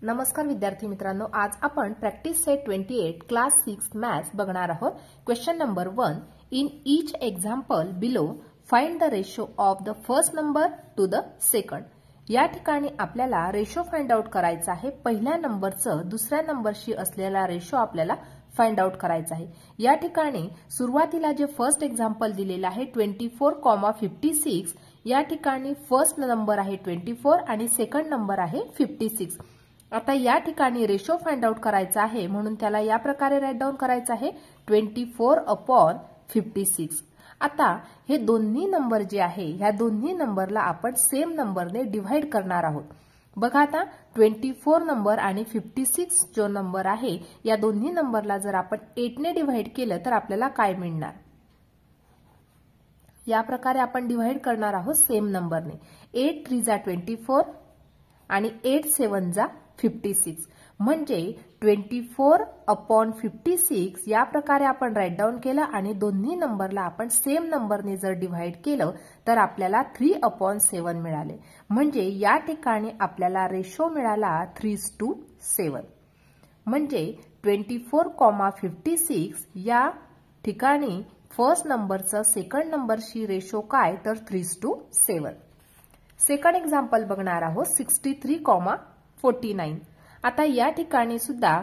नमस्कार विद्यार्थी मित्रांनो, आज आपण प्रॅक्टिस सेट 28 क्लास 6 मॅथ्स बघणार आहोत। Question number 1, in each example below find the ratio of the first number two the second. या ठिकाणी आपल्याला रेशो फाइंड आउट करायचा आहे। पहिल्या नंबरचं दुसऱ्या नंबरशी असलेला रेशो आपल्याला फाइंड आउट करायचा आहे। या ठिकाणी सुरुवातीला जे फर्स्ट एक्झाम्पल दिलेलं आहे 24,56, या ठिकाणी फर्स्ट नंबर आहे 24 आणि सेकंड नंबर आहे 56। आता या ठिकाणी रेशो फाइंड आउट करायचा आहे म्हणून त्याला या प्रकारे राईट डाऊन करायचं आहे 24/56। आता हे दोन्ही नंबर जे आहे ह्या दोन्ही नंबरला आपण सेम नंबरने डिवाइड करणार आहोत। बघा आता 24 नंबर आणि 56 जो नंबर आहे या दोन्ही नंबरला जर आपण 8 ने डिवाइड केलं तर आपल्याला काय मिळणार। या प्रकारे आपण डिवाइड करणार आहोत सेम नंबरने। 8 3 जा 24 आणि 8 7 जा 56 म्हणजे 24/56 या प्रकारे आपण राईट डाऊन केलं आणि दोन्ही नंबरला आपण सेम नंबरने जर डिवाइड केलं तर आपल्याला 3/7 मिळाले। म्हणजे या ठिकाणी आपल्याला रेशो मिळाला 3:7। म्हणजे 24,56 या ठिकाणी फर्स्ट नंबरचं सेकंड नंबरशी रेशो काय तर 3:7। सेकंड एक्झाम्पल बघणार आहोत 63,49। आता या ठिकाणी सुद्धा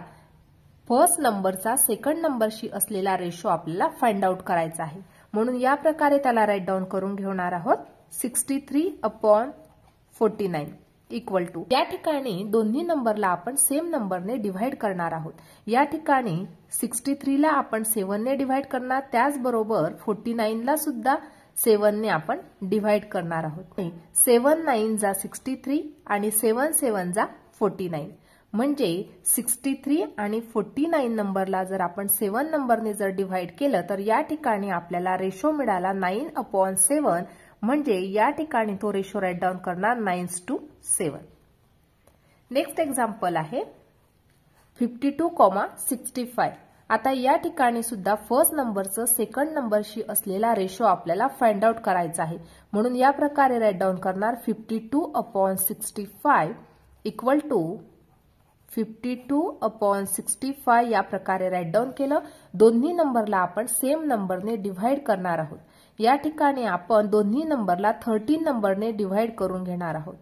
फर्स्ट नंबरचा सेकंड नंबरशी असलेला रेशो आपल्याला फाइंड आउट करायचा आहे म्हणून या प्रकारे त्याला राईट डाऊन करून घेणार आहोत 63/49 इक्वल टू या ठिकाणी दोन्ही नंबरला आपण सेम नंबरने डिवाइड करणार आहोत। या ठिकाणी 63 ला आपण 7 ने डिवाइड करणार, त्याचबरोबर 49 ला सुद्धा 7 ने आपण डिवाइड करणार आहोत। 7 9 जा 63 आणि 7 7 जा 49 म्हणजे 63 आणि 49 नंबरला जर आपण 7 नंबरने जर डिवाइड केलं तर या ठिकाणी आपल्याला रेशो मिळाला 9/7 म्हणजे या ठिकाणी तो रेशो राईट डाऊन करणार 9:7। नेक्स्ट एक्झाम्पल आहे 52,65। आता या ठिकाणी सुद्धा फर्स्ट नंबरचं सेकंड नंबरशी असलेला रेशो आपल्याला फाइंड आउट करायचा आहे म्हणून या प्रकारे राईट डाऊन करणार 52/65 इक्वल टू 52/65 या प्रकारे राईट डाऊन केलं। दोन्ही नंबरला आपण सेम नंबरने डिवाइड करणार आहोत। या ठिकाणी आपण दोन्ही नंबरला 13 नंबरने डिवाइड करून घेणार आहोत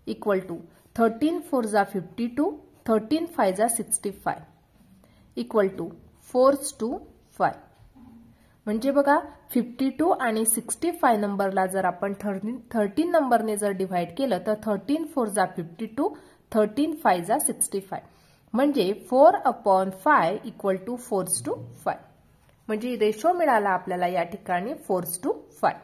इक्वल टू 13 4 जा 52 13 5 जा 65 इक्वल टू 4:5। म्हणजे बघा 52 आणि 65 नंबरला जर आपण 13 नंबरने जर डिवाइड केलं तर 13 4 जा 52 13 5 जा 65 म्हणजे 4/5 इक्वल टू 4:5 म्हणजे रेशो मिळाला आपल्याला या ठिकाणी 4:5।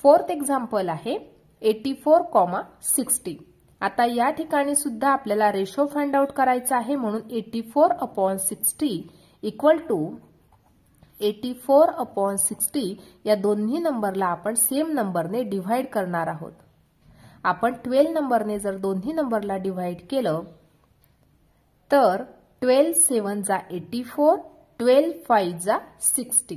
फोर्थ एक्झाम्पल आहे 84,60। आता या ठिकाणी सुद्धा आपल्याला रेशो फाइंड आउट करायचा आहे म्हणून 84/60 इक्वल टू 84/60 या दोन्ही नंबरला आपण सेम नंबरने डिवाइड करणार आहोत। आपण 12 नंबरने जर दोन्ही नंबरला डिवाइड केलं तर 12 7 जा 84 12 5 जा 60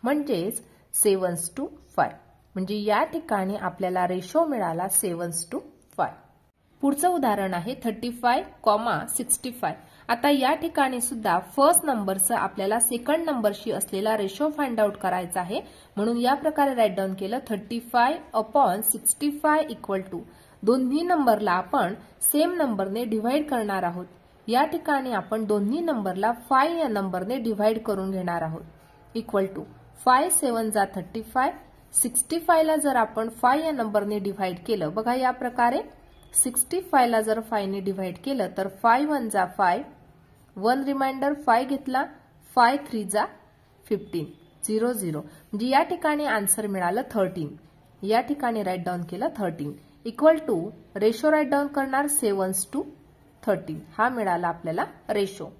म्हणजेच 7:5 म्हणजे या ठिकाणी आपल्याला रेशो मिळाला 7:5। पुढचं उदाहरण आहे 35,65। आता या ठिकाणी सुद्धा फर्स्ट नंबरचं आपल्याला सेकंड नंबरशी असलेला रेशो फाइंड आउट करायचा आहे म्हणून या प्रकारे राईट डाऊन केलं 35/65 इक्वल टू दोन्ही नंबरला आपण सेम नंबरने डिवाइड करणार आहोत। या ठिकाणी आपण दोन्ही नंबरला 5 या नंबरने डिवाइड करून घेणार आहोत इक्वल टू 5 7 जा 35 65 ला जर आपण 5 या नंबरने डिवाइड केलं, बघा या प्रकारे 65 ला जर 5 ने डिवाइड केलं तर 5 1 जा 5 1 रिमाइंडर 5 घेतला 5 3 जा 15 0 0 म्हणजे या ठिकाणी आन्सर मिळालं 13। या ठिकाणी राईट डाऊन केलं 13 equal to ratio write down करणार 7:13 हा मिळाला आपल्याला रेशो।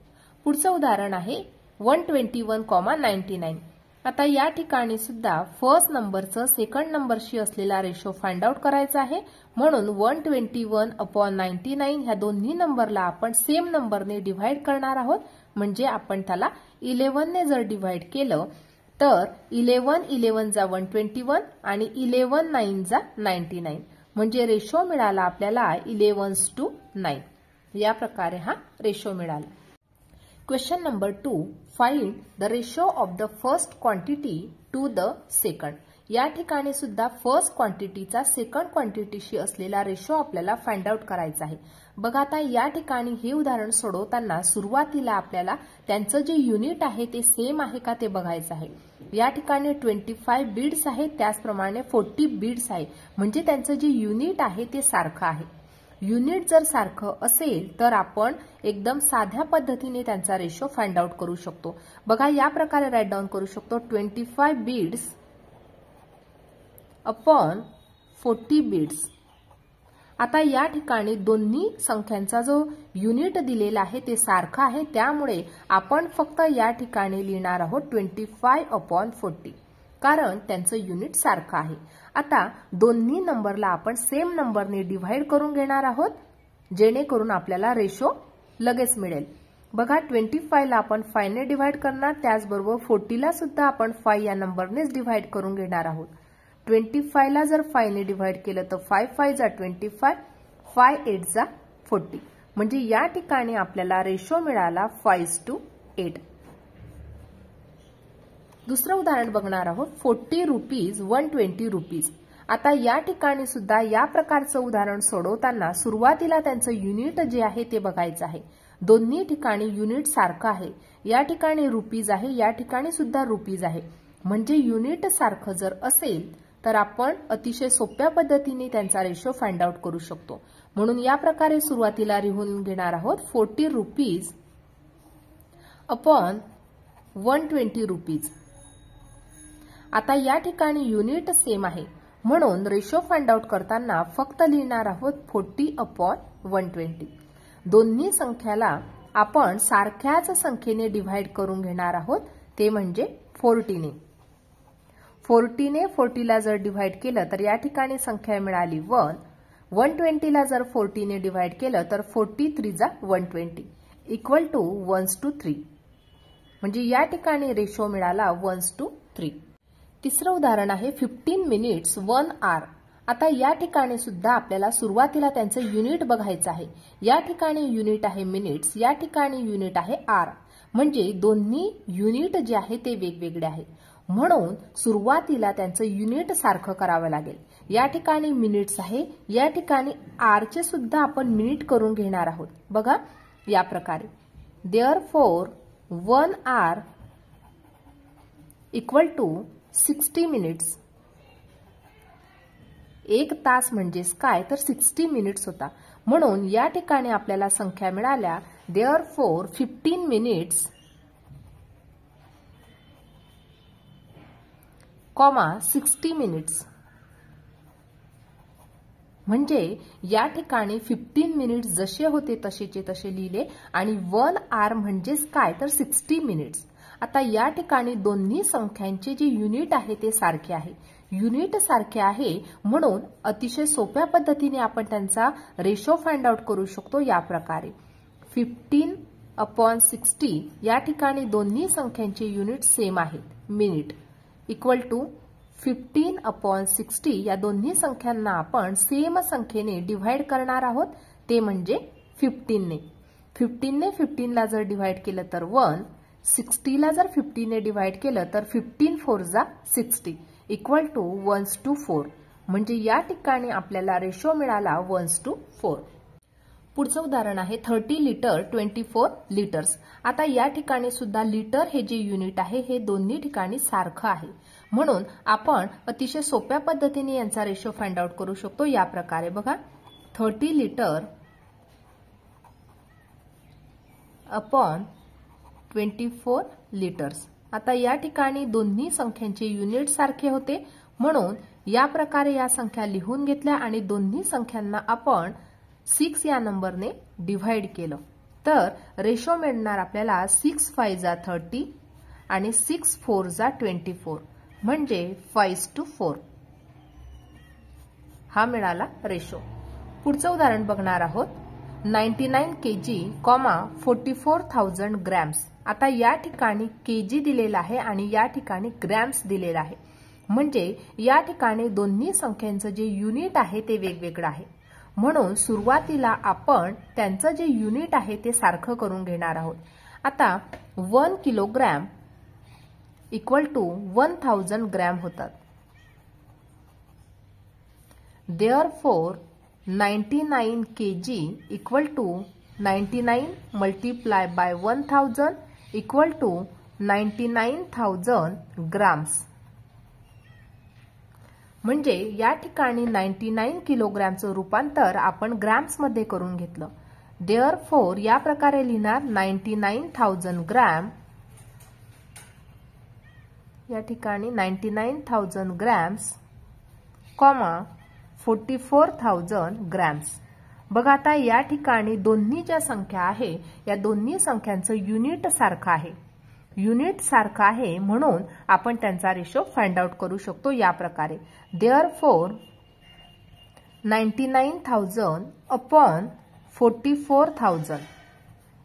पुढचं उदाहरण आहे 121,99। आता या ठिकाणी सुद्धा फर्स्ट नंबरचं सेकंड नंबरशी असलेला रेशो फाइंड आउट करायचा आहे म्हणून 121/99 ह्या दोन्ही नंबरला आपण सेम नंबरने डिवाइड करणार आहोत म्हणजे आपण त्याला 11 ने जर डिवाइड केलं तर 11 11 जा 121 आणि 11 9 जा 99 म्हणजे रेशो मिळाला आपल्याला 11:9। या प्रकारे हा रेशो मिळाला. Question number 2, find the ratio of the first quantity to the second. या ठिकाणी सुद्धा फर्स्ट क्वांटिटीचा सेकंड क्वांटिटीशी असलेला रेशो आपल्याला फाइंड आउट करायचा आहे. बघा आता या ठिकाणी हे उदाहरण सोडवताना सुरुवातीला आपल्याला त्यांचं जे युनिट आहे ते सेम आहे का ते बघायचं आहे. या ठिकाणी 25 बीड्स आहे, त्याचप्रमाणे 40 बीड्स आहे, म्हणजे त्यांचं जे युनिट आहे ते सारखं आहे. युनिट जर सारखं असेल तर आपण एकदम साध्या पद्धतीने त्यांचा रेशो फाइंड आउट करू शकतो. बघा या प्रकारे राईट डाऊन करू शकतो, 25 बीड्स अपॉन 40 बीड्स. आता या ठिकाणी दोन्ही संख्यांचा जो युनिट दिलेला आहे ते सारखा आहे, त्यामुळे आपण फक्त या ठिकाणी लिहिणार आहोत 25 अपॉन 40, कारण त्यांचं युनिट सारखं आहे. आता दोन्ही नंबरला आपण सेम नंबरने डिव्हाइड करून घेणार आहोत, जेणेकरून आपल्याला रेशो लगेच मिळेल. बघा 25 ला आपण 5 ने डिव्हाइड करणार, त्याचबरोबर 40 ला सुद्धा आपण 5 या नंबरनेच डिव्हाइड करून घेणार आहोत. 25 ला जर 5 ने डिव्हाइड केलं तर 5 5 जा 25, 5 8 जा 40, म्हणजे या ठिकाणी आपल्याला रेशो मिळाला 5:8. दुसरं उदाहरण बघणार आहोत, 40 रुपीज 120 रुपीज. आता या ठिकाणी सुद्धा या प्रकारचं उदाहरण सोडवताना सुरुवातीला त्यांचं युनिट जे आहे ते बघायचं आहे. दोन्ही ठिकाणी युनिट सारखं आहे. या ठिकाणी रुपीज आहे, या ठिकाणी सुद्धा रुपीज आहे, म्हणजे युनिट सारखं जर असेल तर आपण अतिशय सोप्या पद्धतीने त्यांचा रेशो फाइंड आउट करू शकतो. म्हणून या प्रकारे सुरुवातीला लिहून घेणार आहोत 40 रुपीज अपॉन 120 रुपीज. आता या ठिकाणी युनिट सेम आहे, म्हणून रेशो फाइंड आउट करताना फक्त लिहिणार आहोत 40 अपॉन 120. दोन्ही संख्याला आपण सारख्याच संख्येने डिव्हाइड करून घेणार आहोत, ते म्हणजे 40 ने. 40 ने 40 ला जर डिव्हाइड केलं तर या ठिकाणी संख्या मिळाली 1. 120 ला जर 40 ने डिव्हाइड केलं तर 40 3 जा 120 इक्वल टू 1:3, म्हणजे या ठिकाणी रेशो मिळाला 1:3. तिसरं उदाहरण आहे 15 मिनिट्स 1 आवर. आता या ठिकाणी सुद्धा आपल्याला सुरुवातीला त्यांचं युनिट बघायचं आहे. या ठिकाणी युनिट आहे मिनिट्स, या ठिकाणी युनिट आहे आर, म्हणजे दोन्ही युनिट जे आहे ते वेगवेगळे आहे. म्हणून सुरुवातीला त्यांचं युनिट सारखं करावं लागेल. या ठिकाणी मिनिट्स आहे, या ठिकाणी आरचे सुद्धा आपण मिनिट करून घेणार आहोत. बघा या प्रकारे, therefore 1 hour equal to 60 minutes. 1 तास म्हणजेच काय तर 60 मिनिट्स होता. म्हणून या ठिकाणी आपल्याला संख्या मिळाल्या देअरफॉर 15 मिनिट्स, 60 मिनिट्स. म्हणजे या ठिकाणी 15 मिनिट्स जसे होते तसेचे तसे लिहिले आणि 1 आवर म्हणजेच काय तर 60 मिनिट्स. आता या ठिकाणी दोन्ही संख्यांचे जे युनिट आहे ते सारखे आहे. युनिट सारखे आहे म्हणून अतिशय सोप्या पद्धतीने आपण त्यांचा रेशो फाइंड आउट करू शकतो या प्रकारे. 15 अपॉन 60 या ठिकाणी दोन्ही संख्यांचे युनिट सेम आहेत, मिनिट, इक्वल टू 15 अपॉन 60 या दोन्ही संख्यांना आपण सेम संख्येने डिव्हाइड करणार आहोत, ते म्हणजे 15 ने. 15 ने 15 ला जर डिव्हाइड केलं तर 1, 60 ला जर 50 ने डिव्हाइड केलं तर 15 4 जा 60 इक्वल टू 1:4, म्हणजे या ठिकाणी आपल्याला रेशो मिळाला 1:4. पुढचं उदाहरण आहे 30 लिटर 24 लिटर्स. आता या ठिकाणी सुद्धा लिटर हे जे युनिट आहे हे दोन्ही ठिकाणी सारखं आहे, म्हणून आपण अतिशय सोप्या पद्धतीने यांचा रेशो फाइंड आउट करू शकतो या प्रकारे. बघा 30 लिटर अपॉन 24 लिटर्स. आता या ठिकाणी दोन्ही संख्यांचे युनिट सारखे होते, म्हणून या प्रकारे या संख्या लिहून घेतल्या आणि दोन्ही संख्यांना आपण 6 या नंबरने डिव्हाइड केलं तर रेशो मिळणार आपल्याला 6 5 जा 30 आणि 6 4 जा 24, म्हणजे 5:4 हा मिळाला रेशो. पुढचं उदाहरण बघणार आहोत 99 kg, 44,000 ग्रॅम्स. आता या ठिकाणी केजी दिलेला आहे आणि या ठिकाणी ग्रॅम्स दिलेला आहे, म्हणजे या ठिकाणी दोन्ही संख्यांचं जे युनिट आहे ते वेगवेगळं आहे. म्हणून सुरुवातीला आपण त्यांचं जे युनिट आहे ते सारखं करून घेणार आहोत. आता 1 किलोग्रॅम इक्वल टू 1000 ग्रॅम होतात. Therefore 99 kg equal to 99 multiplied by 1000 equal to 99,000 grams. म्हणजे या ठिकाणी 99 किलोग्रॅमचं रूपांतर आपण ग्रॅम्स मध्ये करून घेतलं. Therefore या प्रकारे लिहिणार 99,000 ग्रॅम, या ठिकाणी 99,000 ग्रॅम्स, 44,000 ग्रॅम्स. बघा आता या ठिकाणी दोन्ही ज्या संख्या आहे या दोन्ही संख्यांचं युनिट सारखं आहे. युनिट सारखं आहे म्हणून आपण त्यांचा रेशो फाइंड आउट करू शकतो या प्रकारे. Therefore 99,000 upon 44,000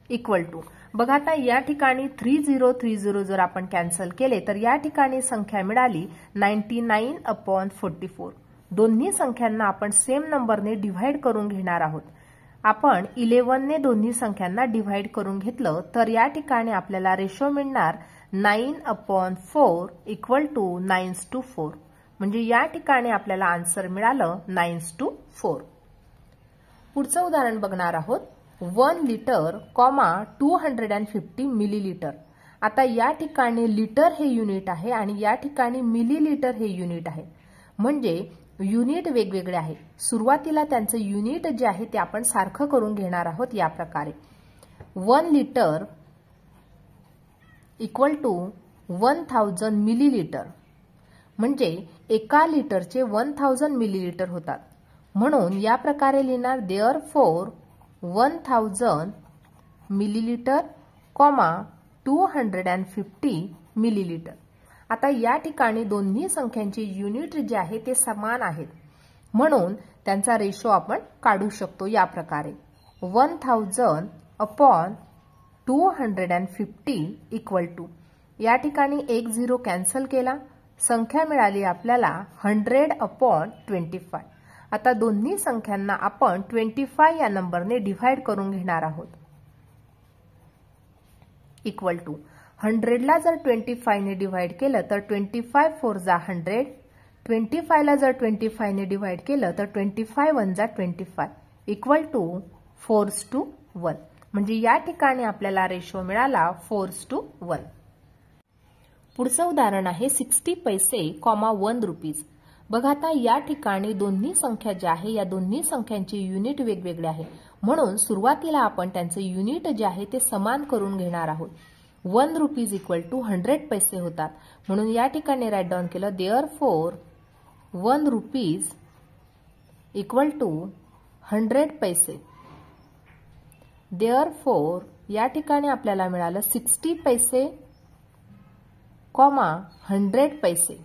इक्वल टू, बघा आता या ठिकाणी 3030 जर आपण कॅन्सल केले तर या ठिकाणी संख्या मिळाली 99 upon 44. दोन्ही संख्यांना आपण सेम नंबरने डिव्हाइड करून घेणार आहोत. आपण 11 ने दोन्ही संख्यांना डिव्हाइड करून घेतलं तर या ठिकाणी आपल्याला रेशो मिळणार 9/4 इक्वल टू 9:4. म्हणजे या ठिकाणी आपल्याला आन्सर मिळालं 9:4. पुढचं उदाहरण बघणार आहोत. 1 लिटर, 250 मिलीलिटर. आता या ठिकाणी लिटर हे युनिट आहे आणि या ठिकाणी मिलीलिटर हे युनिट आहे. म्हणजे युनिट वेगवेगळे आहे. सुरुवातीला त्यांचं युनिट जे आहे ते आपण सारखं करून घेणार आहोत या प्रकारे. 1 लिटर इक्वल टू 1000 मिलीलिटर. म्हणजे एका लिटरचे 1000 मिलीलिटर होतात. म्हणून या प्रकारे लिहिणार Therefore 1000 मिलीलिटर, 250 मिलीलिटर. आता या ठिकाणी दोन्ही संख्यांचे युनिट जे आहे ते समान आहेत म्हणून त्यांचा रेशो आपण काढू शकतो या प्रकारे. 1000 upon 250 इक्वल टू, या ठिकाणी 1 0 कॅन्सल केला, संख्या मिळाली आपल्याला 100 upon 25. आता दोन्ही संख्यांना आपण 25 या नंबरने डिव्हाइड करून घेणार आहोत. इक्वल टू 100 ला जर 25 ने डिव्हाइड केलं तर 25 4 जा 100, 25 ला जर 25 ने डिव्हाइड केलं तर 25 1 जा 25 इक्वल टू 4:1. म्हणजे या ठिकाणी आपल्याला रेशो मिळाला 4:1. पुढचं उदाहरण आहे 60 पैसे, 1 रुपीज. बघा आता या ठिकाणी दोन्ही संख्या ज्या आहे या दोन्ही संख्यांचे युनिट वेगवेगळे आहे म्हणून सुरुवातीला आपण त्यांचे युनिट जे आहे ते समान करून घेणार आहोत. 1 रुपीज इक्वल टू 100 पैसे होतात म्हणून या ठिकाणी राईट डाऊन केलं. Therefore 1 रुपीज इक्वल टू 100 पैसे. Therefore या ठिकाणी आपल्याला मिळालं 60 पैसे, 100 पैसे.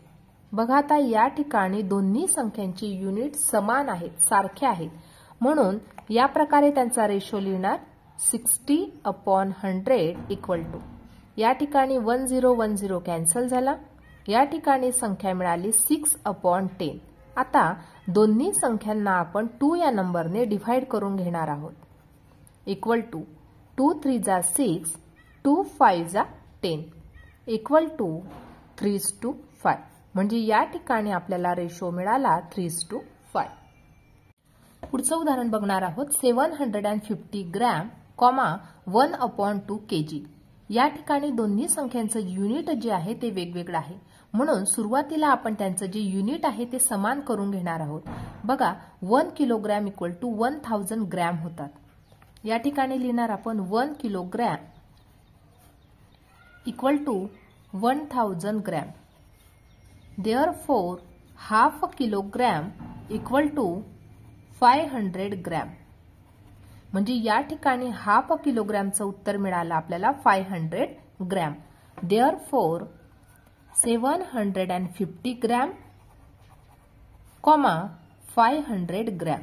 बघा आता या ठिकाणी दोन्ही संख्यांचे युनिट समान आहेत, सारखे आहेत म्हणून या प्रकारे त्यांचा रेशो लिहिणार 60 upon 100 इक्वल टू, या ठिकाणी 1 0 1 0 कॅन्सल झाला, या ठिकाणी संख्या मिळाली 6 upon 10. आता दोन्ही संख्यांना आपण 2 या नंबरने डिव्हाइड करून घेणार आहोत. इक्वल टू 2 3 जा 6, 2 5 जा 10 इक्वल टू 3:5. म्हणजे या ठिकाणी आपल्याला रेशो मिळाला 3:5. पुढचं उदाहरण बघणार आहोत. 750 ग्रॅम, 1/2 kg. या ठिकाणी दोन्ही संख्यांचं युनिट जे आहे ते वेगवेगळं आहे म्हणून सुरुवातीला आपण त्यांचं जे युनिट आहे ते समान करून घेणार आहोत. बघा 1 किलोग्रॅम इक्वल टू 1000 ग्रॅम होतात. या ठिकाणी लिहिणार आपण 1 kilogram equal to 1000 gram. Therefore half kilogram equal to 500 gram. म्हणजे या ठिकाणी हाफ किलोग्रॅमचं उत्तर मिळालं आपल्याला 500 ग्रॅम. Therefore 750 gram, 500 gram.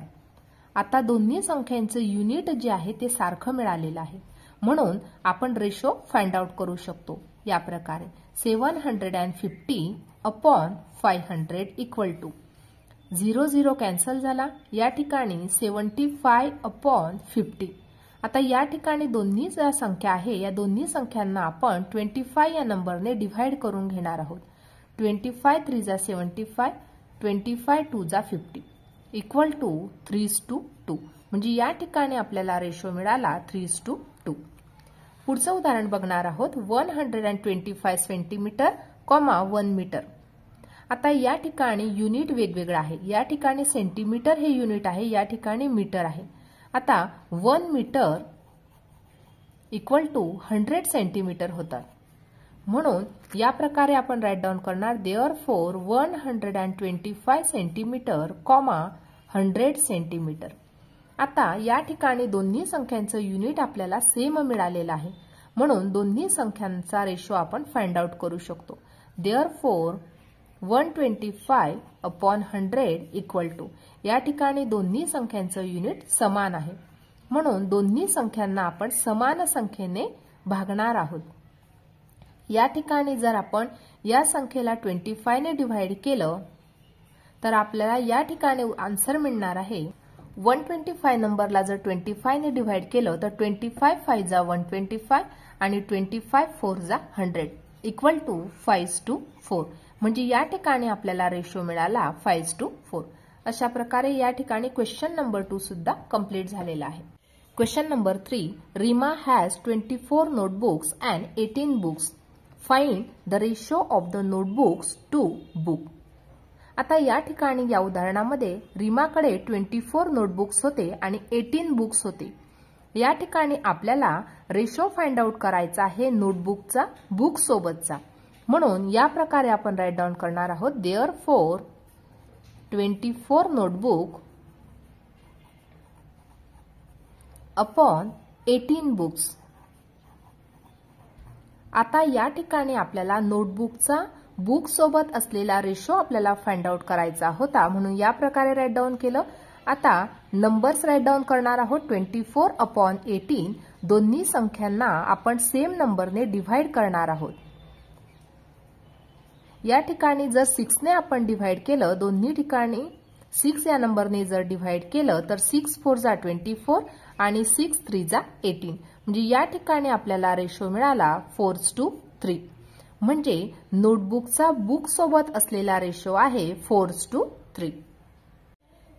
आता दोन्ही संख्यांचं युनिट जे आहे ते सारखं मिळालेलं आहे म्हणून आपण रेशो फाइंड आउट करू शकतो या प्रकारे. 750 upon 500 इक्वल टू, 0 0 कॅन्सल झाला. या ठिकाणी 75/50. आता या ठिकाणी दोन्ही ज्या संख्या आहे या दोन्ही संख्यांना आपण 25 या नंबरने डिव्हाइड करून घेणार आहोत. 25 3 जा 75, 25 2 जा 50 इक्वल टू 3:2. म्हणजे या ठिकाणी आपल्याला रेशो मिळाला 3:2. पुढचं उदाहरण बघणार आहोत. 125 सेंटीमीटर, 1 मीटर. आता या ठिकाणी युनिट वेगवेगळं आहे. या ठिकाणी सेंटीमीटर हे युनिट आहे, या ठिकाणी मीटर आहे. आता 1 मीटर इक्वल टू 100 सेंटीमीटर होतात. म्हणून या प्रकारे आपण राईट डाऊन करणार. Therefore 125 centimetre, 100 centimetre. आता या ठिकाणी दोन्ही संख्यांचं युनिट आपल्याला सेम मिळालेलं आहे. म्हणून दोन्ही संख्यांचा रेशो आपण फाइंड आउट करू शकतो. देअरफॉर 125/100 इक्वल टू, या ठिकाणी दोन्ही संख्यांचं युनिट समान आहे. म्हणून दोन्ही संख्यांना आपण समान संख्येने भागणार आहोत. या ठिकाणी जर आपण या संख्येला 25 ने डिव्हाइड केलं तर आपल्याला या ठिकाणी आन्सर मिळणार आहे. 125 नंबरला जर 25 ने डिव्हाइड केलं तर 25 5 जा 125 आणि 25 4 जा 100 इक्वल टू 5:4. म्हणजे या ठिकाणी आपल्याला रेशो मिळाला 5:4. अशा प्रकारे या ठिकाणी क्वेश्चन नंबर 2 सुद्धा कंप्लीट झालेला आहे. Question number 3. Reema has 24 notebooks and 18 books. Find the ratio of the notebooks to book. आता या ठिकाणी या उदाहरणामध्ये रीमाकडे 24 नोटबुक्स होते आणि 18 बुक्स होते. या ठिकाणी आपल्याला रेशो फाइंड आउट करायचा आहे नोटबुकचा बुक सोबतचा. म्हणून या प्रकारे आपण राईट डाऊन करणार आहोत. Therefore 24 notebook upon 18 books. आता या ठिकाणी आपल्याला नोटबुकचा बुक सोबत असलेला रेशो आपल्याला फाइंड आउट करायचा होता. म्हणून या प्रकारे राईट डाऊन केलं. आता नंबर्स राईट डाऊन करणार आहोत. 24/18 दोन्ही संख्यांना आपण सेम नंबरने डिव्हाइड करणार आहोत. या ठिकाणी जर 6 ने आपण डिव्हाइड केलं, दोन्ही ठिकाणी 6 या नंबरने जर डिव्हाइड केलं तर 6 4 जा 24 आणि 6 3 जा 18. म्हणजे या ठिकाणी आपल्याला रेशो मिळाला 4:3. म्हणजे नोटबुकचा बुक सोबत असलेला रेशो आहे 4:3.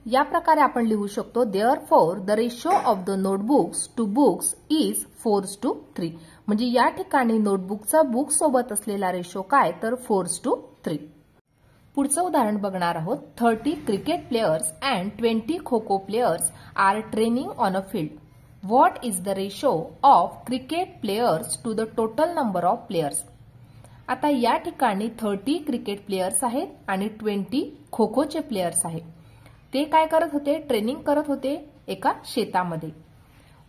या प्रकारे आपण लिहू शकतो. Therefore the ratio of the notebooks to books is 4:3. म्हणजे या ठिकाणी नोटबुकचा बुक सोबत असलेला रेशो काय तर 4:3. पुढचं उदाहरण बघणार आहोत. 30 cricket players and 20 kho-kho players are training on a field. What is the ratio of cricket players to the total number of players. आता या ठिकाणी 30 क्रिकेट प्लेयर्स आहेत आणि 20 खो-खोचे प्लेयर्स आहेत. ते काय करत होते? ट्रेनिंग करत होते एका शेतामध्ये.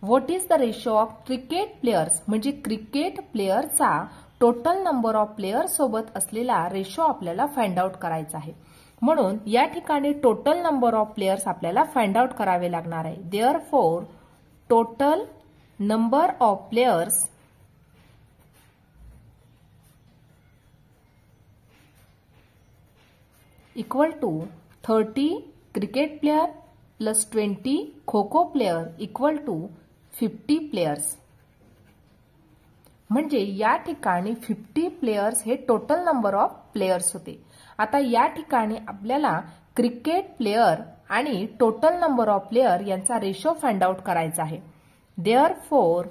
What is the ratio of cricket players म्हणजे क्रिकेट प्लेयरचा टोटल नंबर ऑफ प्लेयर सोबत असलेला रेशो आपल्याला फाइंड आउट करायचा आहे. म्हणून या ठिकाणी टोटल नंबर ऑफ प्लेयर्स आपल्याला फाइंड आउट करावे लागणार आहे. Therefore total number of players equal to 30 cricket player plus 20 kho-kho player equal to 50 players. म्हणजे या ठिकाणी 50 प्लेयर्स हे टोटल नंबर ऑफ प्लेयर्स होते. आता या ठिकाणी आपल्याला क्रिकेट प्लेयर आणि टोटल नंबर ऑफ प्लेयर यांचा रेशो फाइंड आउट करायचा आहे. देअरफॉर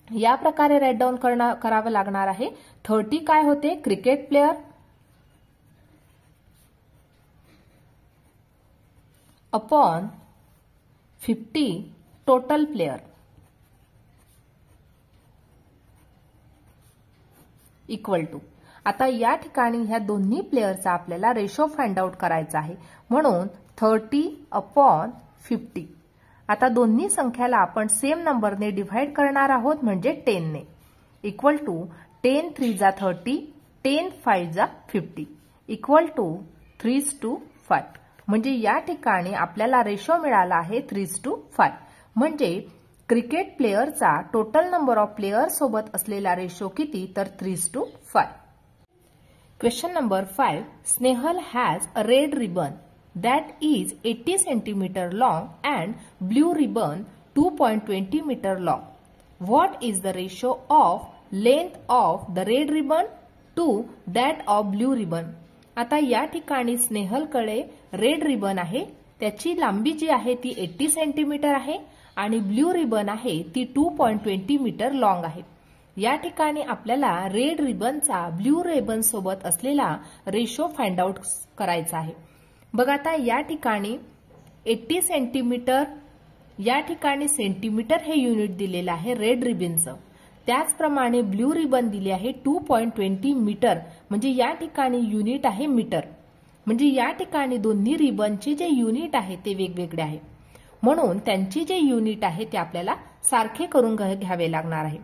या प्रकारे राईट डाऊन करावं लागणार आहे. 30 काय होते? Cricket player upon 50 total player equal to. आता या ठिकाणी ह्या दोन्ही प्लेयरचा आपल्याला रेशो फाइंड आउट करायचा आहे. म्हणून 30/50. आता दोन्ही संख्याला आपण सेम नंबरने डिव्हाइड करणार आहोत म्हणजे 10 ने. इक्वल टू 10 3 जा 30, 10 5 जा 50 इक्वल टू 3:5. म्हणजे या ठिकाणी आपल्याला रेशो मिळाला आहे 3:5. म्हणजे क्रिकेट प्लेयरचा टोटल नंबर ऑफ प्लेयर सोबत असलेला रेशो किती तर 3:5. Question number 5. Snehal has a red ribbon. that is 80 centimeter long and blue ribbon 2.20 meter long. What is the ratio of length of the red ribbon to that of blue ribbon? आता या ठिकाणी स्नेहलकडे red ribbon आहे, त्याची लांबी जी आहे ती 80 centimetre आहे आणि ब्ल्यू रिबन आहे ती 2.20 मीटर लॉंग आहे. या ठिकाणी आपल्याला रेड रिबनचा ब्ल्यू रिबन सोबत असलेला रेशो फाइंड आउट करायचा आहे. बघा आता या ठिकाणी 80 सेंटीमीटर, या ठिकाणी सेंटीमीटर हे युनिट दिलेलं आहे रेड रिबनचं. त्याचप्रमाणे ब्ल्यू रिबन दिली आहे 2.20 मीटर, म्हणजे या ठिकाणी युनिट आहे मीटर. म्हणजे या ठिकाणी दोन्ही रिबनचे जे युनिट आहे ते वेगवेगळे आहे, म्हणून त्यांची जे युनिट आहे ते आपल्याला सारखे करून घ्यावे लागणार आहे.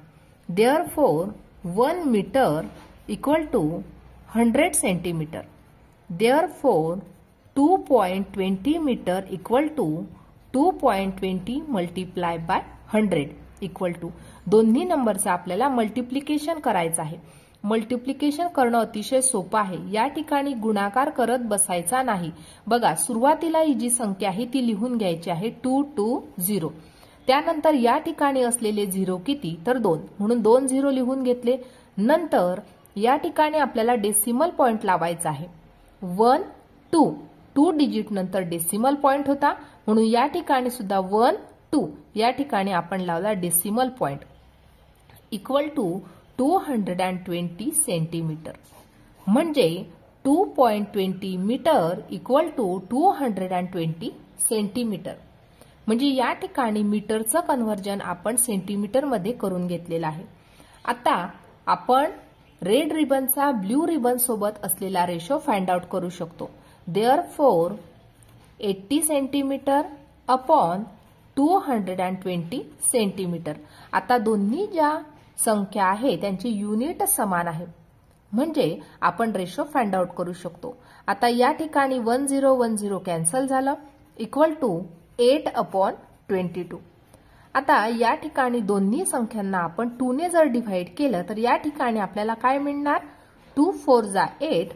Therefore 1 meter equal to 100 centimeter. Therefore 2.20 meter equal to 2.20 multiply by 100 equal to दोन्ही नंबरचा आपल्याला मल्टिप्लिकेशन करायचं आहे. मल्टिप्लिकेशन करणं अतिशय सोपं आहे. या ठिकाणी गुणाकार करत बसायचा नाही. बघा सुरुवातीला ही जी संख्या आहे ती लिहून घ्यायची आहे 220. त्यानंतर या ठिकाणी असलेले 0 किती तर 2, म्हणून 2 0 लिहून घेतले. नंतर या ठिकाणी आपल्याला डेसिमल पॉइंट लावायचा आहे 1 2 डिजिट नंतर डेसिमल पॉइंट होता, म्हणून या ठिकाणी सुद्धा 1 2 या ठिकाणी आपण लावला decimal point equal to 220 centimetre. म्हणजे 2.20 मीटर इक्वल टू 220 सेंटीमीटर. म्हणजे या ठिकाणी मीटरचं कन्व्हर्जन आपण सेंटीमीटर मध्ये करून घेतलेलं आहे. आता आपण रेड रिबनचा ब्ल्यू रिबन सोबत असलेला रेशो फाइंड आउट करू शकतो. Therefore 80 centimetre upon 220 centimetre. आता दोन्ही ज्या संख्या आहे त्यांची युनिट समान आहे, म्हणजे आपण रेशो फाइंड आउट करू शकतो. आता या ठिकाणी 1010 कॅन्सल झालं इक्वल टू 8/22. आता या ठिकाणी दोन्ही संख्यांना आपण 2 ने जर डिव्हाइड केलं तर या ठिकाणी आपल्याला काय मिळणार 2 4 जा 8,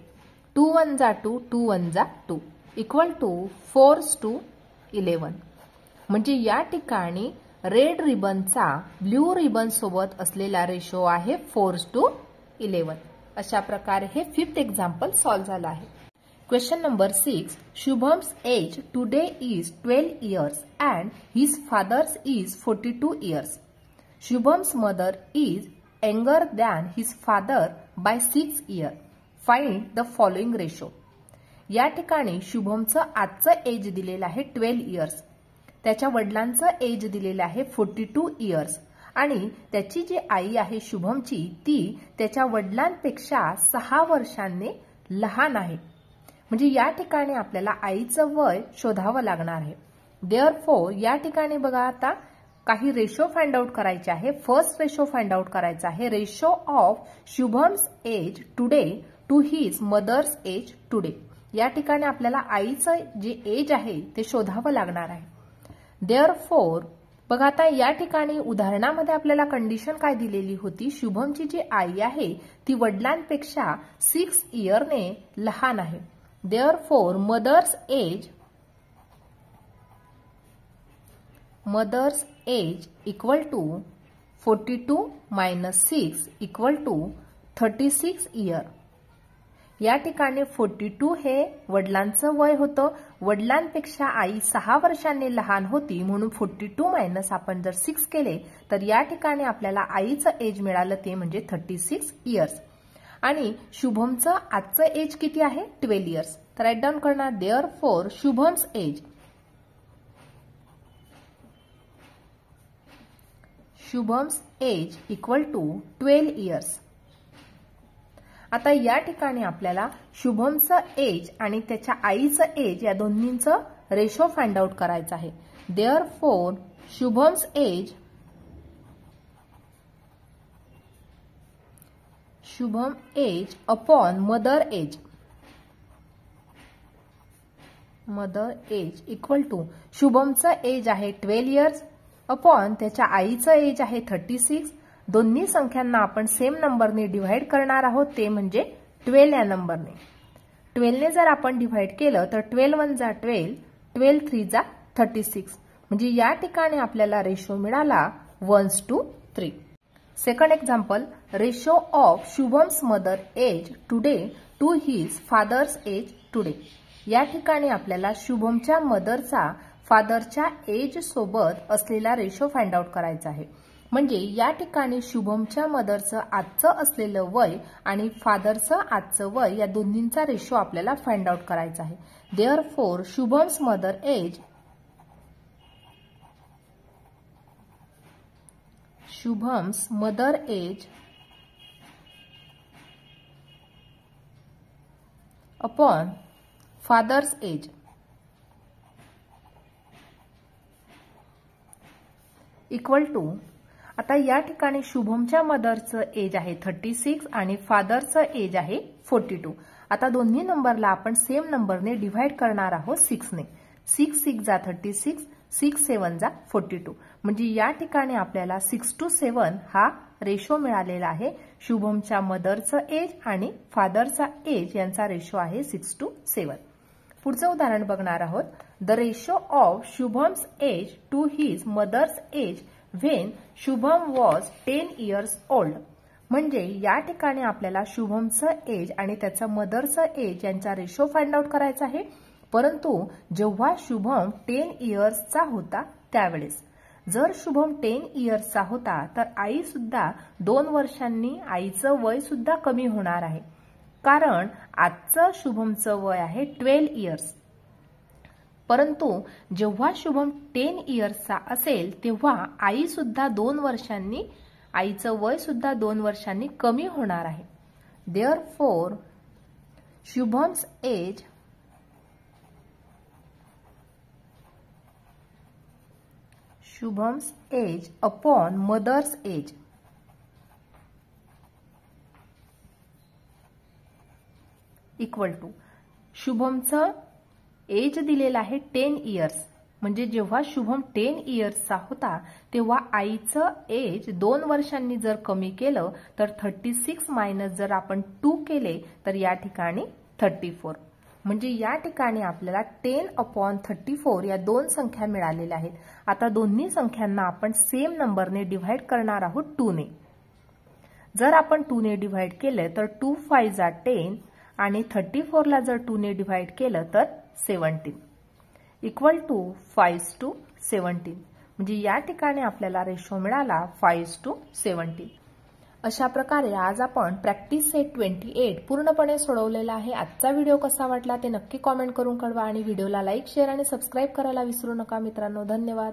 2 1 जा 2, 2 1 जा 2 इक्वल टू 4:11. म्हणजे या ठिकाणी रेड रिबनचा ब्ल्यू रिबन सोबत असलेला रेशो आहे 4:11. अशा प्रकारे हे 5th एक्झाम्पल सॉल्व्ह झालं आहे. Question number 6. Shubham's age today is 12 years and his father's is 42 years. Shubham's mother is younger than his father by 6 years. Find the following ratio. या ठिकाणी शुभमचं आजचं एज दिलेलं आहे 12 इयर्स, त्याच्या वडिलांचं एज दिलेलं आहे 42 इयर्स आणि त्याची जी आई आहे शुभमची ती त्याच्या वडिलांपेक्षा 6 वर्षांनी लहान आहे. म्हणजे या ठिकाणी आपल्याला आईचं वय शोधावं लागणार आहे. देअरफॉर या ठिकाणी बघा आता काही रेशो फाइंड आउट करायचे आहे. फर्स्ट रेशो फाइंड आउट करायचा आहे ratio of Shubham's age today to his mother's age today. या ठिकाणी आपल्याला आईचं जे एज आहे ते शोधावं लागणार आहे. देअरफॉर बघा आता या ठिकाणी उदाहरणामध्ये आपल्याला कंडिशन काय दिलेली होती, शुभमची जी आई आहे ती वडिलांपेक्षा 6 इयरने लहान आहे. Therefore, mother's age equal to 42 minus 6 equal to 36 year. या ठिकाणी 42 हे वडिलांचं वय होतं, वडिलांपेक्षा आई 6 वर्षांनी लहान होती, म्हणून 42 मायनस आपण जर 6 केले तर या ठिकाणी आपल्याला आईचं एज मिळालं ते म्हणजे 36 इयर्स. आणि शुभमचं आजचं एज किती आहे 12 इयर्स. तर राईट डाऊन करणार therefore Shubham's age equal to 12 years. आता या ठिकाणी आपल्याला शुभमचं एज आणि त्याच्या आईचं एज या दोन्हींचं रेशो फाइंड आउट करायचं आहे. Therefore Shubham's age upon mother age equal to शुभमचं एज आहे 12 इयर्स अपॉन त्याच्या आईचं एज आहे 36. दोन्ही संख्यांना आपण सेम नंबरने डिव्हाइड करणार आहोत, ते म्हणजे 12 या नंबरने. 12 ने जर आपण डिव्हाइड केलं तर 12 1 जा 12, 12 3 जा 36. म्हणजे या ठिकाणी आपल्याला रेशो मिळाला 1:3. Second example, ratio of Shubham's mother age today to his father's age today. या ठिकाणी आपल्याला शुभमच्या मदरचा फादरच्या एज सोबत असलेला रेशो फाइंड आउट करायचा आहे. म्हणजे या ठिकाणी शुभमच्या मदरचं आजचं असलेलं वय आणि फादरचं आजचं वय या दोन्हींचा रेशो आपल्याला फाइंड आउट करायचा आहे. Therefore Shubham's mother age upon father's age equal to, आता या ठिकाणी शुभमच्या मदरचं एज आहे 36 आणि फादरचं एज आहे 42. आता दोन्ही नंबरला आपण सेम नंबरने डिव्हाइड करणार आहोत 6 ने. 6 6 जा 36, 6 7 जा 42. म्हणजे या ठिकाणी आपल्याला 6:7 हा रेशो मिळालेला आहे. शुभमच्या मदरचं एज आणि फादरचा एज यांचा रेशो आहे 6:7. पुढचं उदाहरण बघणार आहोत. The ratio of Shubham's age to his mother's age when Shubham was 10 years old. म्हणजे या ठिकाणी आपल्याला शुभमचं एज आणि त्याचं मदरचं एज यांचा रेशो फाइंड आउट करायचा आहे. परंतु जेव्हा शुभम 10 yearsचा होता त्यावेळेस. जर शुभम 10 yearsचा होता तर आई सुद्धा 2 वर्षांनी आईचं वय सुद्धा कमी होणार आहे. कारण आजचं शुभमचं वय आहे 12 years. परंतु जेव्हा शुभम 10 yearsचा असेल तेव्हा आई सुद्धा 2 वर्षांनी आईचं वय सुद्धा 2 वर्षांनी कमी होणार आहे. Therefore Shubham's age upon mother's age equal to, शुभमचं एज दिलेलं आहे 10 years. म्हणजे जेव्हा शुभम 10 yearsचा होता तेव्हा आईचं एज 2 वर्षांनी जर कमी केलं तर 36 मायनस जर आपण 2 केले तर या ठिकाणी 34. म्हणजे या ठिकाणी आपल्याला 10/34 या दोन संख्या मिळालेल्या आहेत. आता दोन्ही संख्यांना आपण सेम नंबरने डिव्हाइड करणार आहोत 2 ने. जर आपण 2 ने डिव्हाइड केले तर 2 5 जा 10 आणि 34 ला जर 2 ने डिव्हाइड केलं तर 17 इक्वल टू 5:17. म्हणजे या ठिकाणी आपल्याला रेशो मिळाला 5:17. अशा प्रकारे आज आपण प्रॅक्टिस सेट 28 पूर्णपणे सोडवलेला आहे. आजचा व्हिडिओ कसा वाटला ते नक्की कॉमेंट करून कळवा आणि व्हिडिओला लाईक, शेअर आणि सबस्क्राईब करायला विसरू नका मित्रांनो. धन्यवाद.